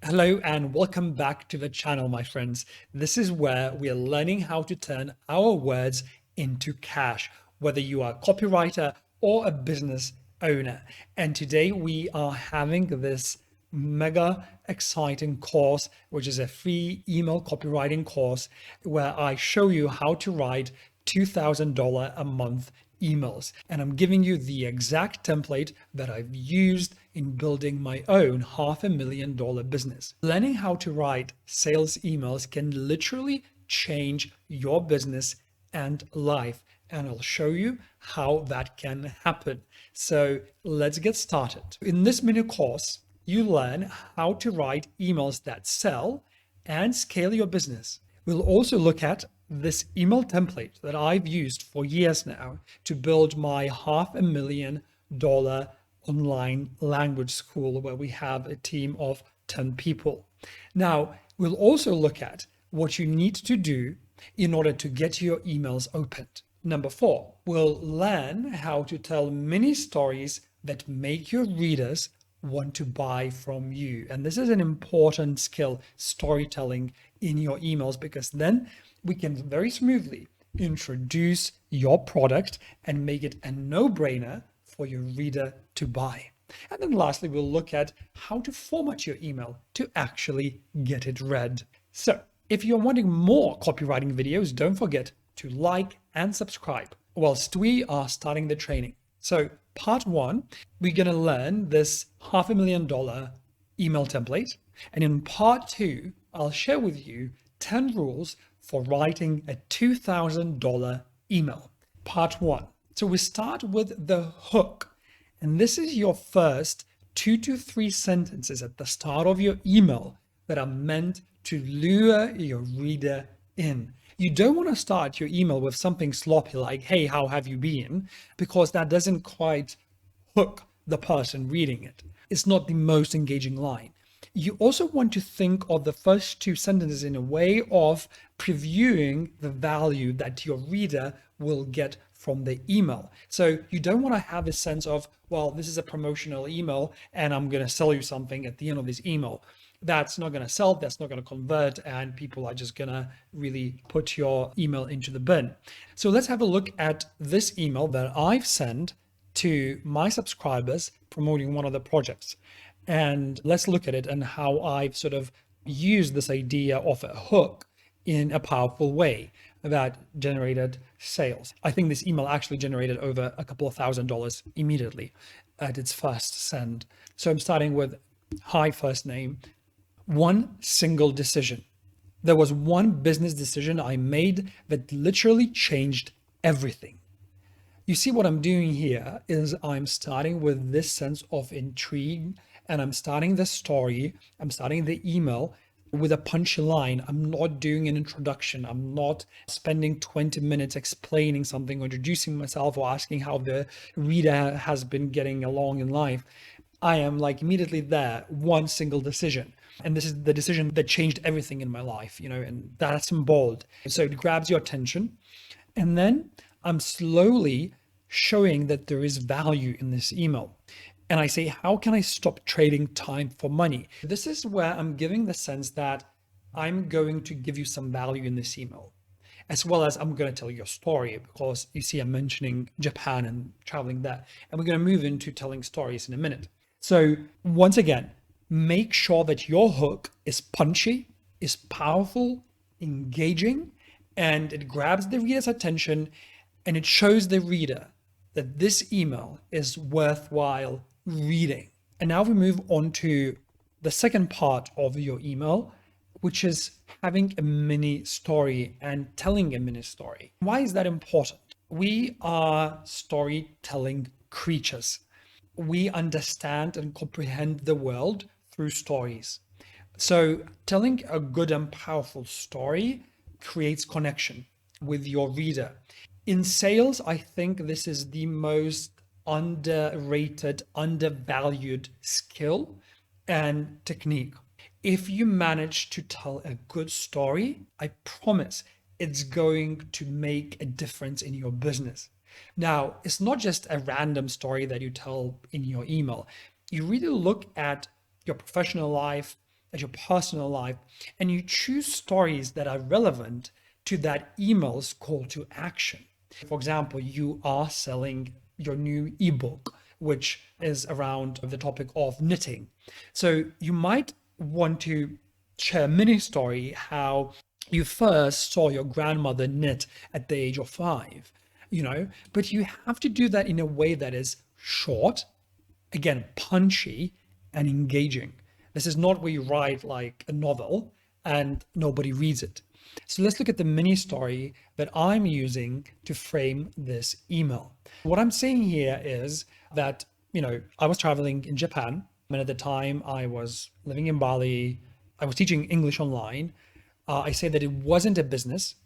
Hello and welcome back to the channel, my friends. This is where we are learning how to turn our words into cash, whether you are a copywriter or a business owner. And today we are having this mega exciting course, which is a free email copywriting course where I show you how to write $2,000 a month emails. And I'm giving you the exact template that I've used in building my own $500,000 business. Learning how to write sales emails can literally change your business and life. And I'll show you how that can happen. So let's get started. In this mini course, you learn how to write emails that sell and scale your business. We'll also look at this email template that I've used for years now to build my $500,000 online language school where we have a team of 10 people. Now, we'll also look at what you need to do in order to get your emails opened. Number 4, we'll learn how to tell mini stories that make your readers want to buy from you. And this is an important skill, storytelling in your emails, because then we can very smoothly introduce your product and make it a no-brainer for your reader to buy. And then lastly, we'll look at how to format your email to actually get it read. So if you're wanting more copywriting videos, don't forget to like and subscribe whilst we are starting the training. So part 1, we're going to learn this $500,000 email template. And in part 2, I'll share with you 10 rules for writing a $2,000 email. Part 1. So we start with the hook. And this is your first 2 to 3 sentences at the start of your email that are meant to lure your reader in. You don't want to start your email with something sloppy like, hey, how have you been? Because that doesn't quite hook the person reading it. It's not the most engaging line. You also want to think of the first 2 sentences in a way of previewing the value that your reader will get from the email. So you don't want to have a sense of, well, this is a promotional email and I'm going to sell you something at the end of this email. That's not going to sell, that's not going to convert, and people are just going to really put your email into the bin. So let's have a look at this email that I've sent to my subscribers promoting one of the projects. And let's look at it and how I've sort of used this idea of a hook in a powerful way that generated sales. I think this email actually generated over a couple of $1,000s immediately at its first send. So I'm starting with, hi, first name. One single decision. There was one business decision I made that literally changed everything. You see what I'm doing here is I'm starting with this sense of intrigue, and I'm starting the story, I'm starting the email with a punchy line. I'm not doing an introduction. I'm not spending 20 minutes explaining something or introducing myself or asking how the reader has been getting along in life. I am like immediately there, one single decision. And this is the decision that changed everything in my life, and that's in bold. So it grabs your attention. And then I'm slowly showing that there is value in this email. And I say, how can I stop trading time for money? This is where I'm giving the sense that I'm going to give you some value in this email, as well as I'm going to tell your story, because you see, I'm mentioning Japan and traveling there. And we're going to move into telling stories in a minute. So once again, make sure that your hook is punchy, is powerful, engaging, and it grabs the reader's attention, and it shows the reader that this email is worthwhile reading. And now we move on to the second part of your email, which is having a mini story and telling a mini story. Why is that important? We are storytelling creatures. We understand and comprehend the world through stories. So telling a good and powerful story creates connection with your reader. In sales, I think this is the most underrated, undervalued skill and technique. If you manage to tell a good story, I promise it's going to make a difference in your business. Now, it's not just a random story that you tell in your email. You really look at your professional life, at your personal life, and you choose stories that are relevant to that email's call to action. For example, you are selling your new ebook, which is around the topic of knitting. So you might want to share a mini story how you first saw your grandmother knit at the age of 5, but you have to do that in a way that is short, again, punchy and engaging. This is not where you write like a novel and nobody reads it. So let's look at the mini story that I'm using to frame this email. What I'm saying here is that, I was traveling in Japan, and at the time I was living in Bali. I was teaching English online. I say that it wasn't a business.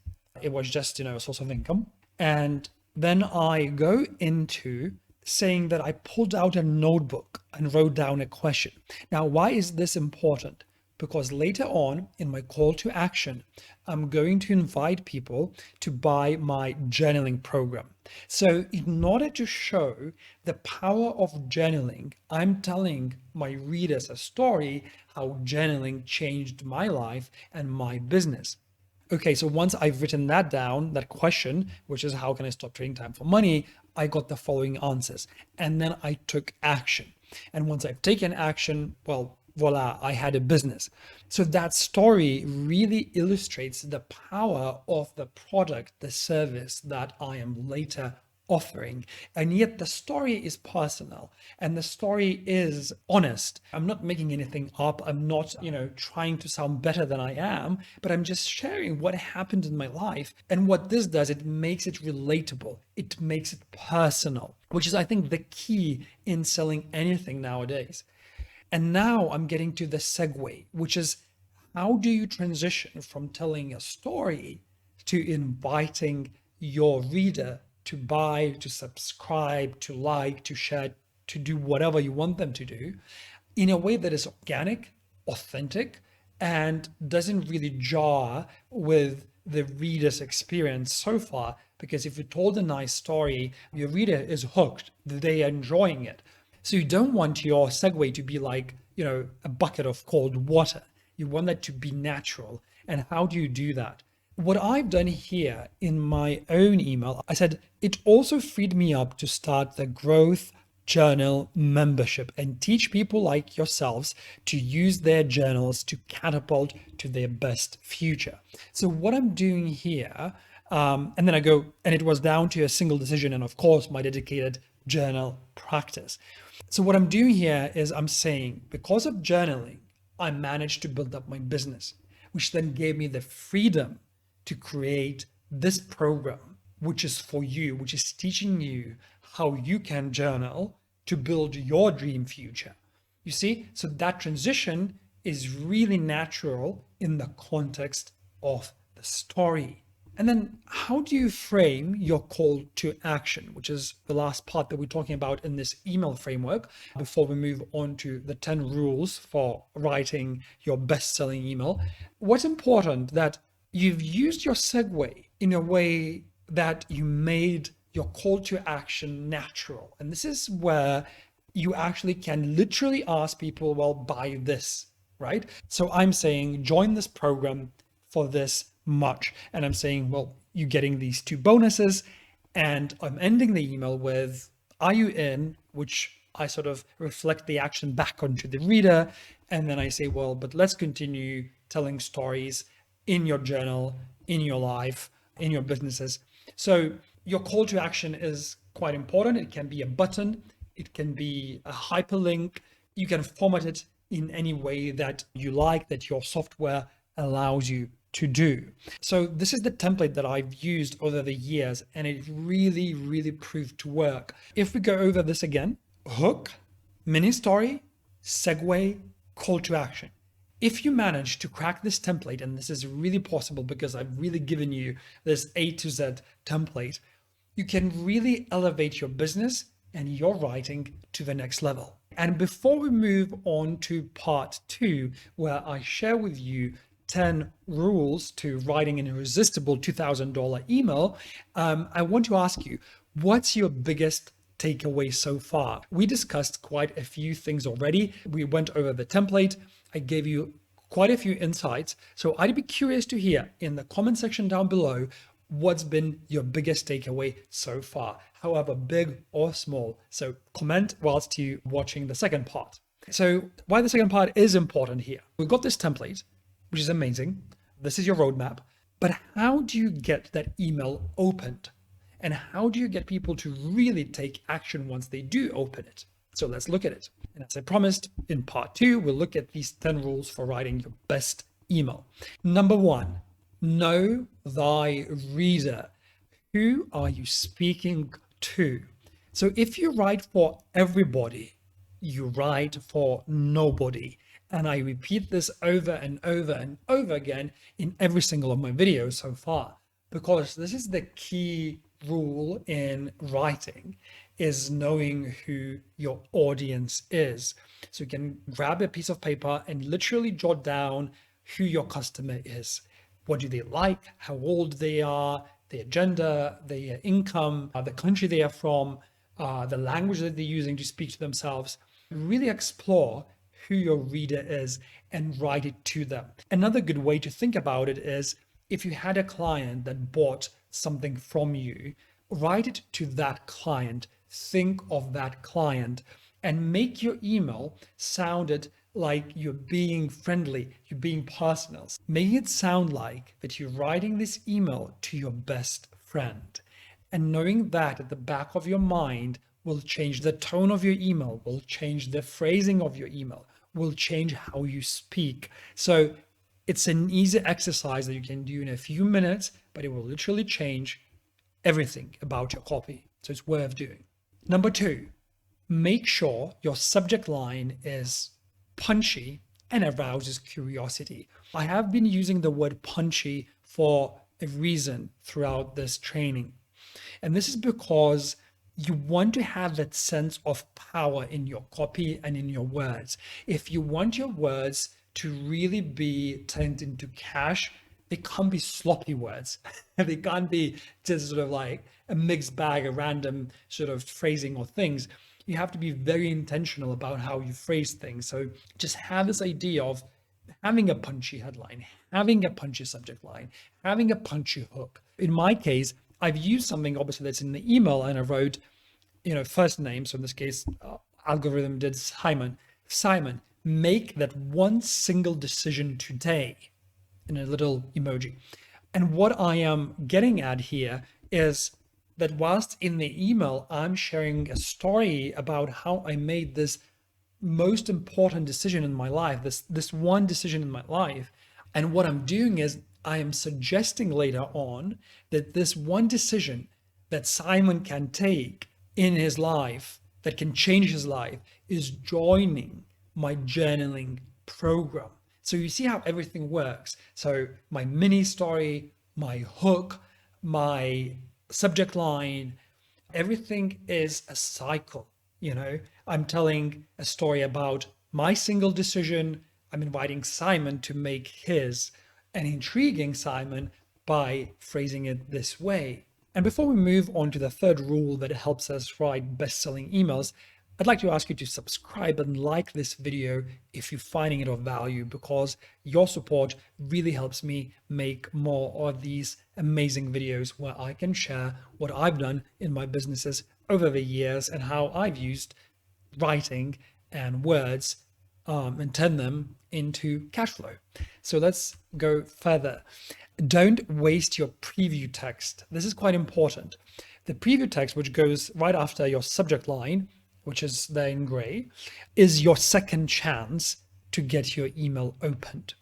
It was just, a source of income. And then I go into saying that I pulled out a notebook and wrote down a question. Now, why is this important? Because later on in my call to action, I'm going to invite people to buy my journaling program. So in order to show the power of journaling, I'm telling my readers a story how journaling changed my life and my business. Okay, so once I've written that down, that question, which is how can I stop trading time for money, I got the following answers. And then I took action. And once I've taken action, well, voila, I had a business. So that story really illustrates the power of the product, the service that I am later offering. And yet the story is personal and the story is honest. I'm not making anything up. I'm not, trying to sound better than I am, but I'm just sharing what happened in my life. And what this does, it makes it relatable. It makes it personal, which is, I think, the key in selling anything nowadays. And now I'm getting to the segue, which is how do you transition from telling a story to inviting your reader to buy, to subscribe, to like, to share, to do whatever you want them to do in a way that is organic, authentic, and doesn't really jar with the reader's experience so far. Because if you told a nice story, your reader is hooked, they are enjoying it. So you don't want your segue to be like, a bucket of cold water. You want that to be natural. And how do you do that? What I've done here in my own email, I said, it also freed me up to start the Growth Journal membership and teach people like yourselves to use their journals to catapult to their best future. So what I'm doing here, and then I go, and it was down to a single decision and of course my dedicated journal practice. So what I'm doing here is I'm saying, because of journaling, I managed to build up my business, which then gave me the freedom to create this program, which is for you, which is teaching you how you can journal to build your dream future. You see, so that transition is really natural in the context of the story. And then how do you frame your call to action, which is the last part that we're talking about in this email framework before we move on to the 10 rules for writing your best-selling email. What's important that you've used your segue in a way that you made your call to action natural. And this is where you actually can literally ask people, well, buy this, right? So I'm saying, join this program for this much. And I'm saying, well, you're getting these 2 bonuses. And I'm ending the email with, are you in? Which I sort of reflect the action back onto the reader. And then I say, well, but let's continue telling stories in your journal, in your life, in your businesses. So your call to action is quite important. It can be a button. It can be a hyperlink. You can format it in any way that you like, that your software allows you to do. So this is the template that I've used over the years, and it really, really proved to work. If we go over this again, hook, mini story, segue, call to action. If you manage to crack this template, and this is really possible because I've really given you this A to Z template, you can really elevate your business and your writing to the next level. And before we move on to part 2, where I share with you 10 rules to writing an irresistible $2,000 email, I want to ask you, what's your biggest takeaway so far? We discussed quite a few things already. We went over the template. I gave you quite a few insights. So I'd be curious to hear in the comment section down below what's been your biggest takeaway so far, however big or small. So comment whilst you're watching the second part. So why the second part is important here. We've got this template, which is amazing. This is your roadmap. But how do you get that email opened? And how do you get people to really take action once they do open it? So let's look at it. And as I promised, in part 2, we'll look at these 10 rules for writing your best email. Number 1, know thy reader. Who are you speaking to? So if you write for everybody, you write for nobody. And I repeat this over and over and over again in every single of my videos so far, because this is the key rule in writing, is knowing who your audience is. So you can grab a piece of paper and literally jot down who your customer is. What do they like? How old they are, their gender, their income, the country they are from, the language that they're using to speak to themselves. Really explore who your reader is and write it to them. Another good way to think about it is if you had a client that bought something from you, write it to that client, think of that client, and make your email sounded like you're being friendly, you're being personal. Make it sound like that you're writing this email to your best friend. And knowing that at the back of your mind will change the tone of your email, will change the phrasing of your email, will change how you speak. So it's an easy exercise that you can do in a few minutes, but it will literally change everything about your copy. So it's worth doing. Number 2, make sure your subject line is punchy and arouses curiosity. I have been using the word punchy for a reason throughout this training. And this is because you want to have that sense of power in your copy and in your words. If you want your words to really be turned into cash, they can't be sloppy words. They can't be just sort of like a mixed bag of random sort of phrasing or things. You have to be very intentional about how you phrase things. So just have this idea of having a punchy headline, having a punchy subject line, having a punchy hook. In my case, I've used something obviously that's in the email, and I wrote, first name. So in this case, algorithm did Simon. Simon, make that one single decision today, in a little emoji. And what I am getting at here is that whilst in the email, I'm sharing a story about how I made this most important decision in my life, this one decision in my life. And what I'm doing is I am suggesting later on that this one decision that Simon can take in his life, that can change his life, is joining my journaling program. So you see how everything works. So my mini story, my hook, my subject line, everything is a cycle. I'm telling a story about my single decision. I'm inviting Simon to make his, and intriguing Simon by phrasing it this way. And before we move on to the third rule that helps us write best-selling emails, I'd like to ask you to subscribe and like this video if you're finding it of value, because your support really helps me make more of these amazing videos where I can share what I've done in my businesses over the years and how I've used writing and words and turn them into cash flow. So let's go further. Don't waste your preview text. This is quite important. The preview text, which goes right after your subject line, which is there in gray, is your second chance to get your email opened.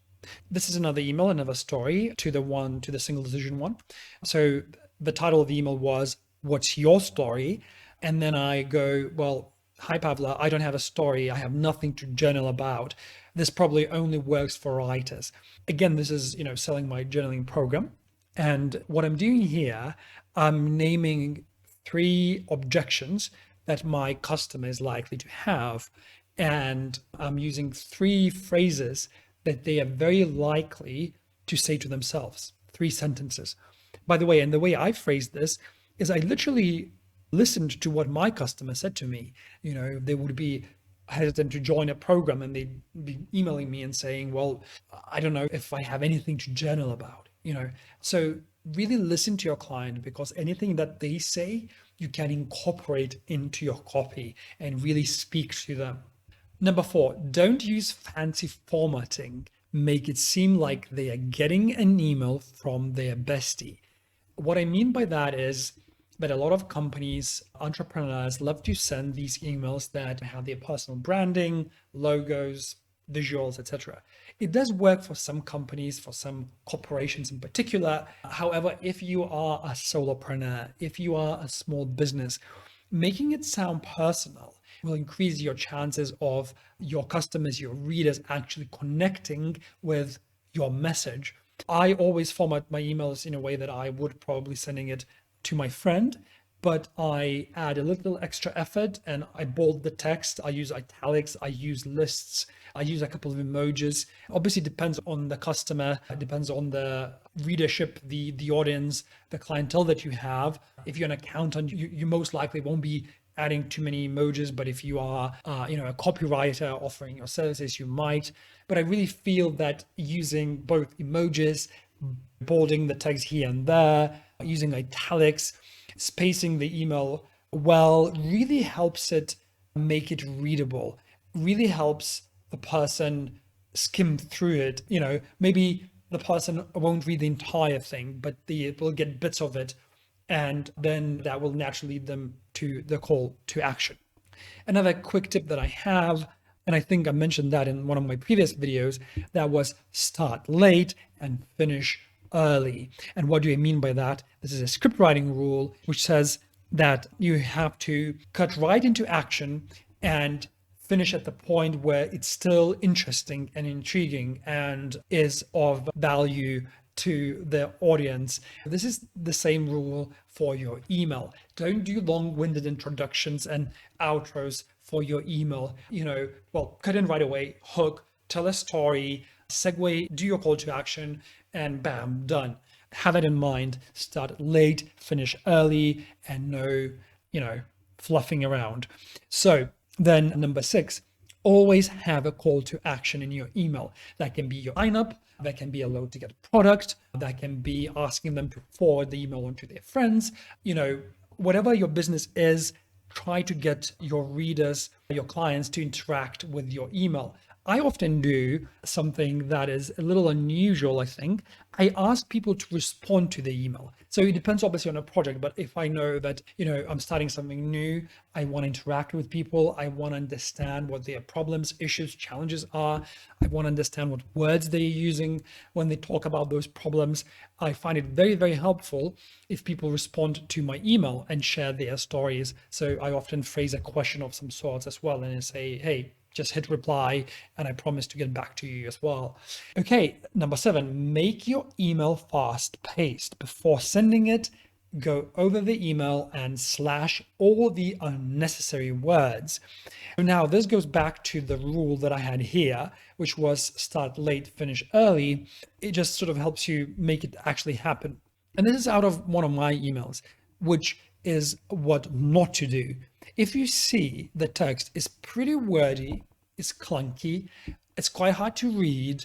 This is another email, another story to the single decision one. So the title of the email was, "What's your story?" And then I go, well, hi Pavla, I don't have a story. I have nothing to journal about. This probably only works for writers. Again, this is, selling my journaling program. And what I'm doing here, I'm naming 3 objections that my customer is likely to have. And I'm using 3 phrases that they are very likely to say to themselves, 3 sentences. By the way, and the way I phrased this is I literally listened to what my customer said to me. They would be hesitant to join a program, and they'd be emailing me and saying, well, I don't know if I have anything to journal about, you know. So really listen to your client, because anything that they say, you can incorporate into your copy and really speak to them. Number 4, don't use fancy formatting. Make it seem like they are getting an email from their bestie. What I mean by that is that a lot of companies, entrepreneurs love to send these emails that have their personal branding, logos, visuals, etc. It does work for some companies, for some corporations in particular. However, if you are a solopreneur, if you are a small business, making it sound personal will increase your chances of your customers, your readers actually connecting with your message. I always format my emails in a way that I would probably sending it to my friend, but I add a little extra effort and I bold the text. I use italics, I use lists, I use a couple of emojis. Obviously, it depends on the customer, it depends on the readership, the audience, the clientele that you have. If you're an accountant, you most likely won't be adding too many emojis, but if you are a copywriter offering your services, you might. But I really feel that using both emojis, bolding the text here and there, using italics, spacing the email well, really helps it make it readable, really helps the person skim through it. Maybe the person won't read the entire thing, but they will get bits of it, and then that will naturally lead them to the call to action. Another quick tip that I have, and I think I mentioned that in one of my previous videos, that was start late and finish early. And what do I mean by that? This is a script writing rule which says that you have to cut right into action and finish at the point where it's still interesting and intriguing and is of value to the audience. This is the same rule for your email. Don't do long-winded introductions and outros for your email. Cut in right away, hook, tell a story, segue, do your call to action, and bam, done. Have it in mind. Start late, finish early, and no, fluffing around. So then number 6, always have a call to action in your email. That can be your sign up, that can be a load to get a product, that can be asking them to forward the email on to their friends. Whatever your business is, try to get your readers, your clients to interact with your email. I often do something that is a little unusual, I think. I ask people to respond to the email. So it depends obviously on a project, but if I know that, I'm starting something new, I want to interact with people, I want to understand what their problems, issues, challenges are, I want to understand what words they're using when they talk about those problems. I find it very, very helpful if people respond to my email and share their stories. So I often phrase a question of some sorts as well, and I say, hey, just hit reply and I promise to get back to you as well. Okay, number 7, make your email fast paced. Before sending it, go over the email and slash all the unnecessary words. Now, this goes back to the rule that I had here, which was start late, finish early. It just sort of helps you make it actually happen. And this is out of one of my emails, which is what not to do. If you see the text is pretty wordy, it's clunky, it's quite hard to read,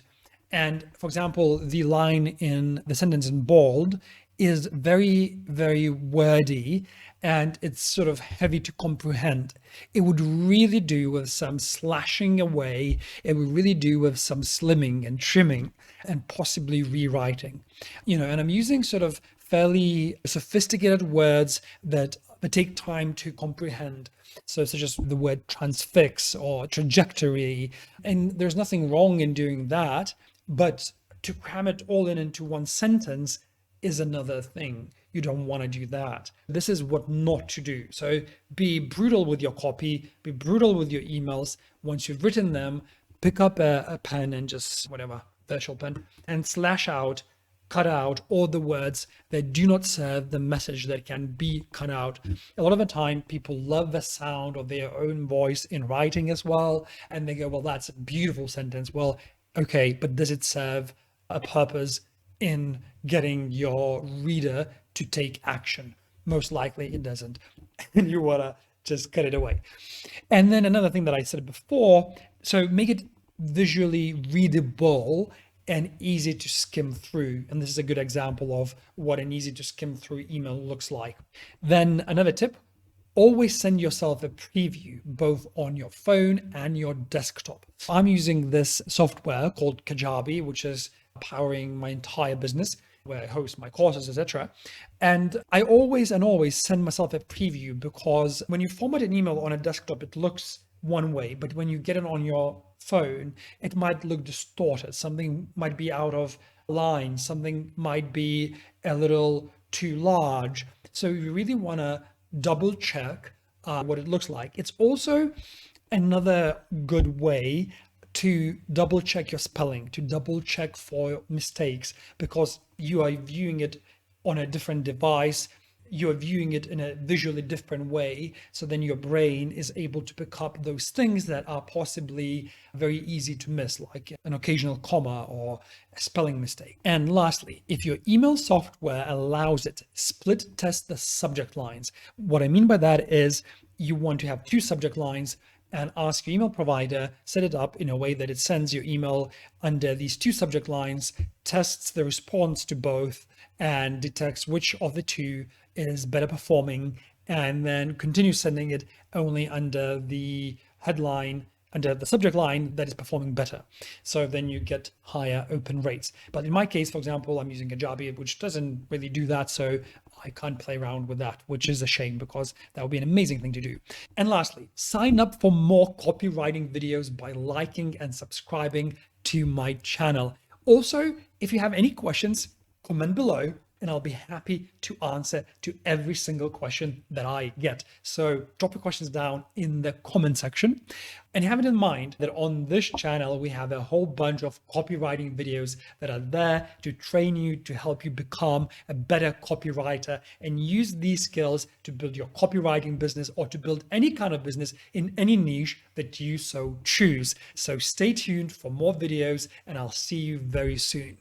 and for example, the line in the sentence in bold is very, very wordy and it's sort of heavy to comprehend, it would really do with some slashing away, it would really do with some slimming and trimming and possibly rewriting. And I'm using sort of fairly sophisticated words that take time to comprehend. So such as the word transfix or trajectory. And there's nothing wrong in doing that, but to cram it all into one sentence is another thing. You don't want to do that. This is what not to do. So be brutal with your copy, be brutal with your emails. Once you've written them, pick up a pen and just whatever, virtual pen, and slash out, cut out all the words that do not serve the message that can be cut out. A lot of the time, people love the sound of their own voice in writing as well. And they go, well, that's a beautiful sentence. Well, okay, but does it serve a purpose in getting your reader to take action? Most likely it doesn't. And you want to just cut it away. And then another thing that I said before, so make it visually readable and easy to skim through. And this is a good example of what an easy to skim through email looks like. Then another tip, always send yourself a preview both on your phone and your desktop. I'm using this software called Kajabi, which is powering my entire business, where I host my courses, etc. And I always send myself a preview, because when you format an email on a desktop, it looks one way, but when you get it on your phone, it might look distorted. Something might be out of line, something might be a little too large. So you really want to double check what it looks like. It's also another good way to double check your spelling, to double check for mistakes, because you are viewing it on a different device. You're viewing it in a visually different way. So then your brain is able to pick up those things that are possibly very easy to miss, like an occasional comma or a spelling mistake. And lastly, if your email software allows it, split test the subject lines. What I mean by that is you want to have two subject lines and ask your email provider, set it up in a way that it sends your email under these two subject lines, tests the response to both, and detects which of the two is better performing, and then continue sending it only under the headline, under the subject line that is performing better. So then you get higher open rates. But in my case, for example, I'm using Kajabi, which doesn't really do that. So I can't play around with that, which is a shame, because that would be an amazing thing to do. And lastly, sign up for more copywriting videos by liking and subscribing to my channel. Also, if you have any questions, comment below, and I'll be happy to answer to every single question that I get. So drop your questions down in the comment section. And have it in mind that on this channel, we have a whole bunch of copywriting videos that are there to train you, to help you become a better copywriter and use these skills to build your copywriting business, or to build any kind of business in any niche that you so choose. So stay tuned for more videos, and I'll see you very soon.